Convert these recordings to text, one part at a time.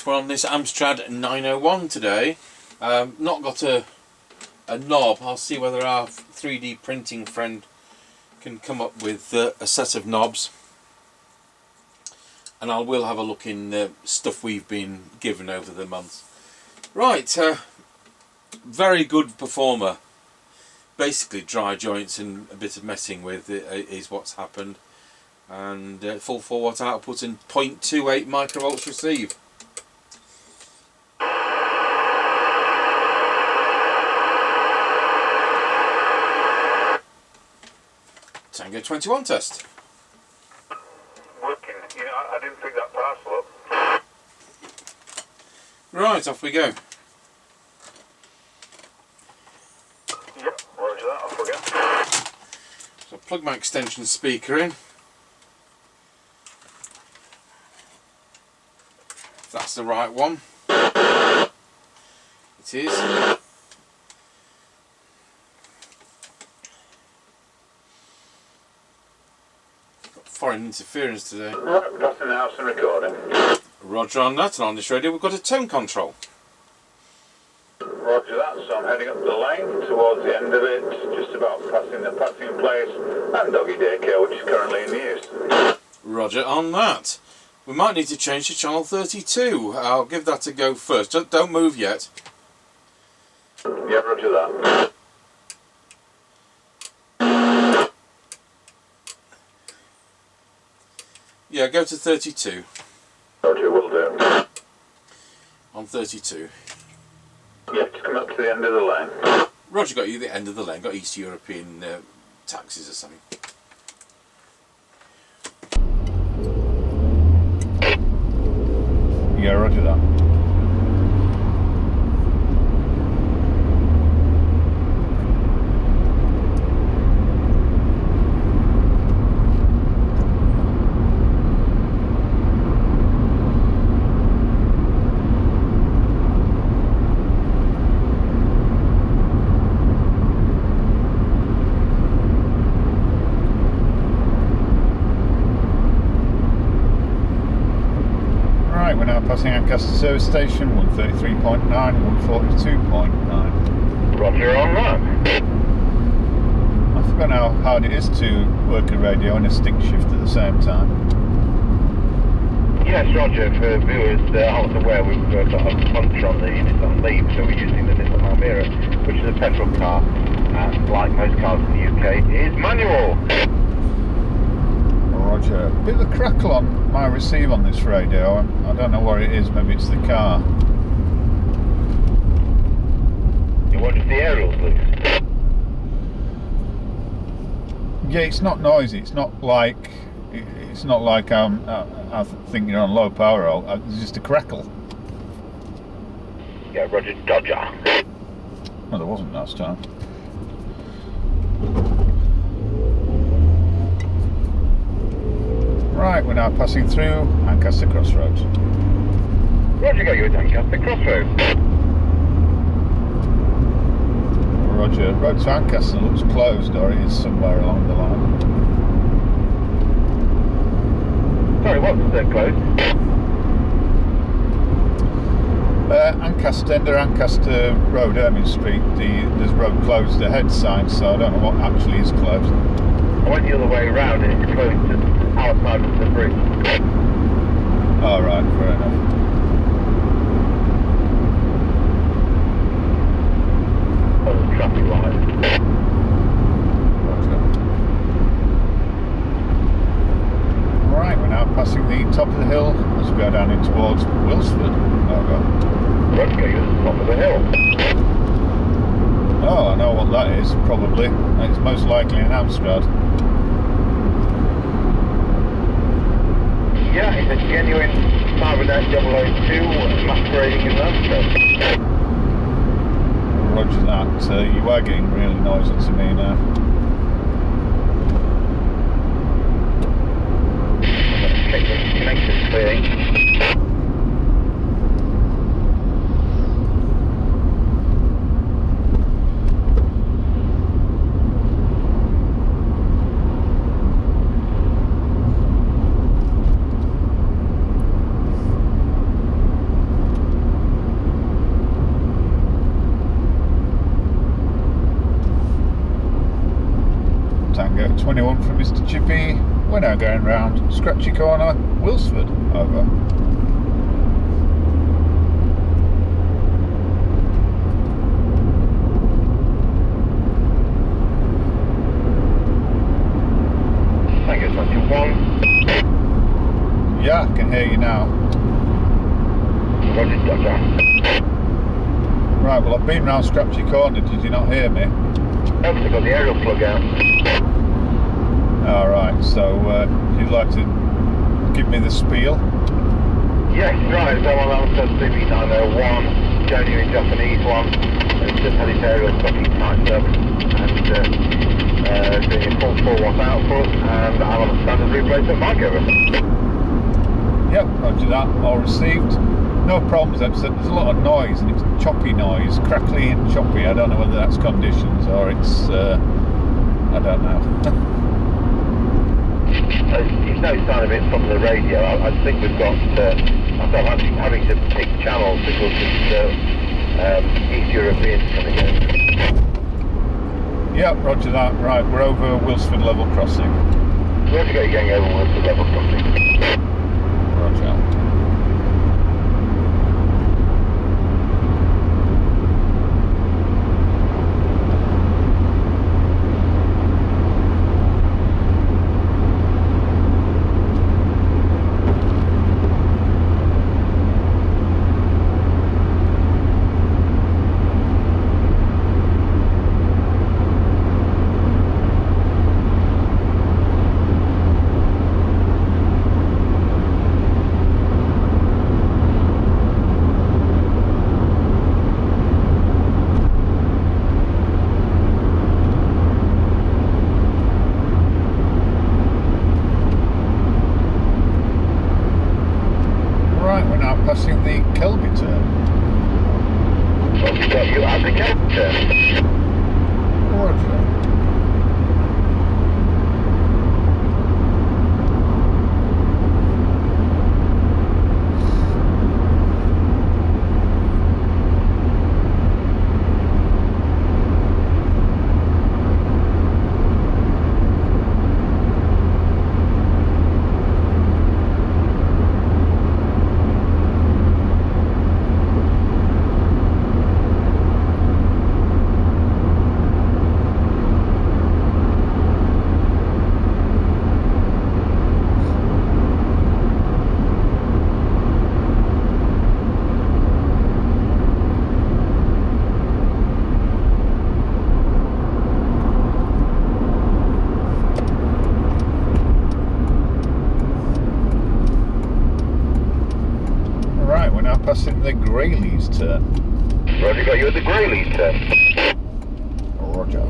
we're on this Amstrad 901 today. Not got a knob. I'll see whether our 3D printing friend can come up with a set of knobs, and I will have a look in the stuff we've been given over the months. Right, very good performer. Basically dry joints and a bit of messing with it is what's happened, and full 4 watt output and 0.28 microvolts receive. Tango 21 test. Working. Yeah, I didn't pick that parcel up. Right, off we go. Yep, roger that, off we go. So plug my extension speaker in. If that's the right one. It is. Foreign interference today. Right, passing the house and recording. Roger on that, and on this radio we've got a tone control. Roger that, so I'm heading up the lane towards the end of it, just about passing the passing place and doggy daycare, which is currently in use. Roger on that. We might need to change to channel 32. I'll give that a go first. Don't move yet. Yeah, roger that. Yeah, go to 32. Roger, will do. On 32. Yeah, just come up to the end of the lane. Roger, got you the end of the lane. Got East European taxis or something. Yeah, roger that. We're now passing Ancaster service station, 133.9, 142.9. Roger on that. I forgot how hard it is to work a radio and a stick shift at the same time. Yes, Roger, for viewers aren't aware, we've got a puncture on the Nissan Leaf, so we're using the Nissan Almera, which is a petrol car, and like most cars in the UK, it is manual. Roger. A bit of a crackle on my receive on this radio. I don't know what it is, maybe it's the car. You wonder if the aerial's loose? Yeah, it's not noisy. It's not like I think you're on low power. It's just a crackle. Yeah, Roger, Dodger. Well, there wasn't last time. Right, we're now passing through Ancaster Crossroads. Roger, got you at Ancaster Crossroads. Roger, road to Ancaster looks closed, or it is somewhere along the line. Sorry, what's closed? Ancaster, under Ancaster Road, Ermine Street, there's road closed ahead sign, so I don't know what actually is closed. I went the other way around and it's closed to our side of the bridge. Oh, right, fair enough. Oh, the traffic light. Right, we're now passing the top of the hill as we go down in towards Wilsford. Roger, got you at the top of the hill. Oh, I know what that is, probably. It's most likely an Amstrad. Yeah, it's a genuine Cybernet 002 masquerading as Amstrad. Roger that. You are getting really noisy to me now. Check the connections clearing. 21 from Mr. Chippie. We're now going round Scratchy Corner, Wilsford. Over. Thank you, 21. Yeah, I can hear you now. Roger, Doctor. Right, well, I've been round Scratchy Corner. Did you not hear me? Oops, I got the aerial plug out. Alright, so you'd like to give me the spiel? Yes, right, so on Amstrad CB901, genuine Japanese one, and just had its aerial fucking tightened up, and doing a full 4 watt output, and I'm on a standard replacement mic over. Yep, roger that, all received. No problems, except there's a lot of noise, and it's choppy noise, crackly and choppy. I don't know whether that's conditions or it's, I don't know. It's no sign of it from the radio. I think we've got, I'm having to pick channels because it's East Europeans coming in. Yep, roger that, right, we're over Wilsford Level Crossing. Where'd you go going over Wilsford Level Crossing? Roger. Passing the Kelby turn. Well, we've got you at the Kelby turn. Roger. Passing the Greyleys turn. Roger, got you at the Greyleys turn. Roger.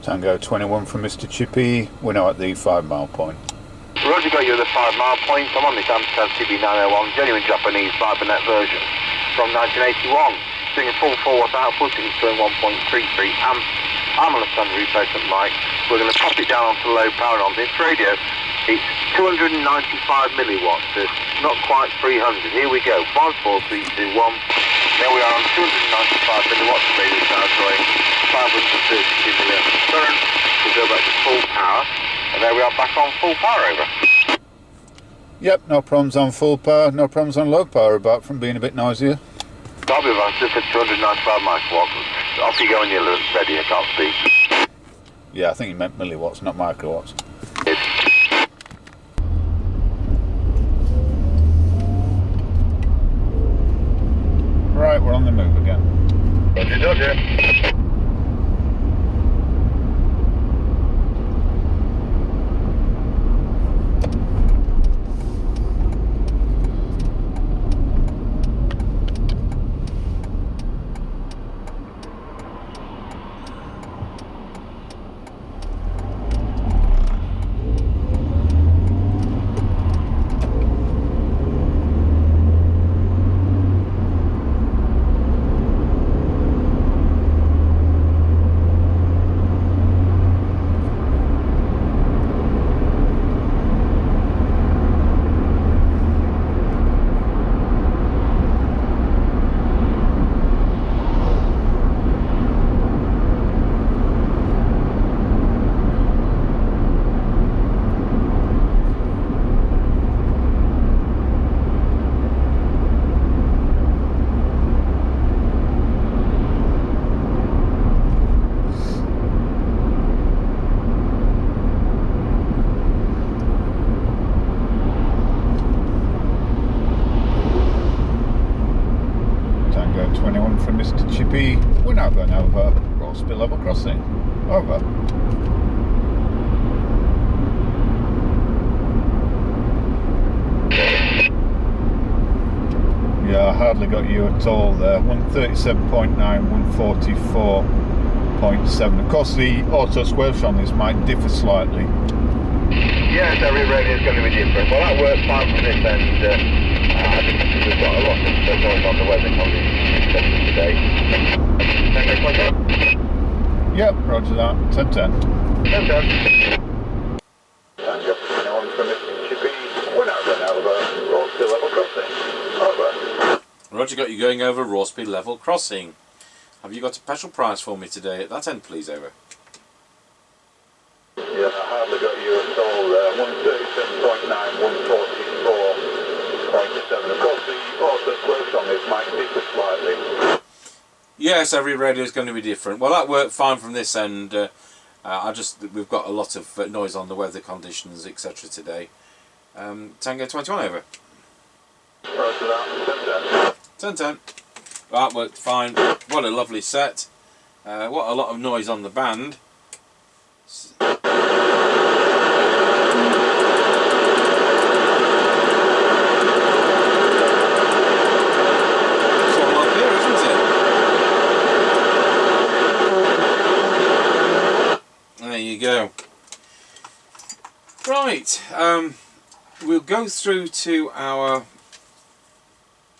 Tango 21 from Mr. Chippie. We're now at the 5 mile point. Roger, got you at the 5 mile point. I'm on this Amstrad CB901, genuine Japanese Cybernet version from 1981. Doing a full 4 watt output, it's doing 1.33 amps. I'm on a standard replacement mic. We're going to pop it down onto low power on this radio. It's 295 milliwatts, so not quite 300. Here we go. 5, 4, 3, 2, 1. There we are on 295 milliwatts. The radio is now drawing 532 milliamps of current. We'll go back to full power, and there we are back on full power over. Yep, no problems on full power, no problems on low power, apart from being a bit noisier. I'll be right, just at 295 microwatts. Off you go when you're ready, I can't speak. Yeah, I think you meant milliwatts, not microwatts. Yes. Right, we're on the move again. Roger, Roger. now going over Roseby level crossing. Over. Yeah, I hardly got you at all there. 137.9, 144.7. Of course, the auto squelch on this might differ slightly. Yes, every radio is going to be different. Well, that works fine from this end. I think we've got a lot of stuff going on the weather conditions today. Yep, roger that. 10-10. 10-10. Chippie. We're now going over Roseby level crossing. Over. Roger, got you going over Roseby level crossing. Have you got a special price for me today at that end, please? Over. Yeah, I hardly got you at all there. 137.9, 144.7. Of course, the auto squelch on this might differ slightly. Yes, every radio is going to be different. Well, that worked fine from this end. We've got a lot of noise on the weather conditions, etc. today. Tango 21 over. Roger that. 10-10. That worked fine. What a lovely set. What a lot of noise on the band. There you go. Right, we'll go through to our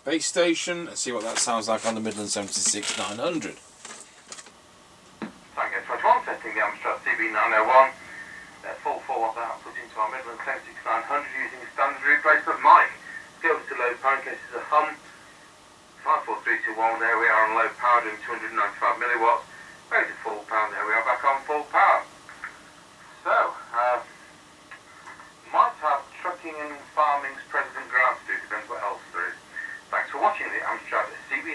base station and see what that sounds like on the Midland 76900. Tango 21, setting the Amstrad CB901. Full forward output into our Midland 76900 using a standard replacement mic. Go to low power in case there's a hum. 54321, there we are on low power doing 295 milliwatts. Rated full power, there we are back on full power. So, might have trucking and farming's president ground to do, depends what else there is. Thanks for watching the Amstrad CB901.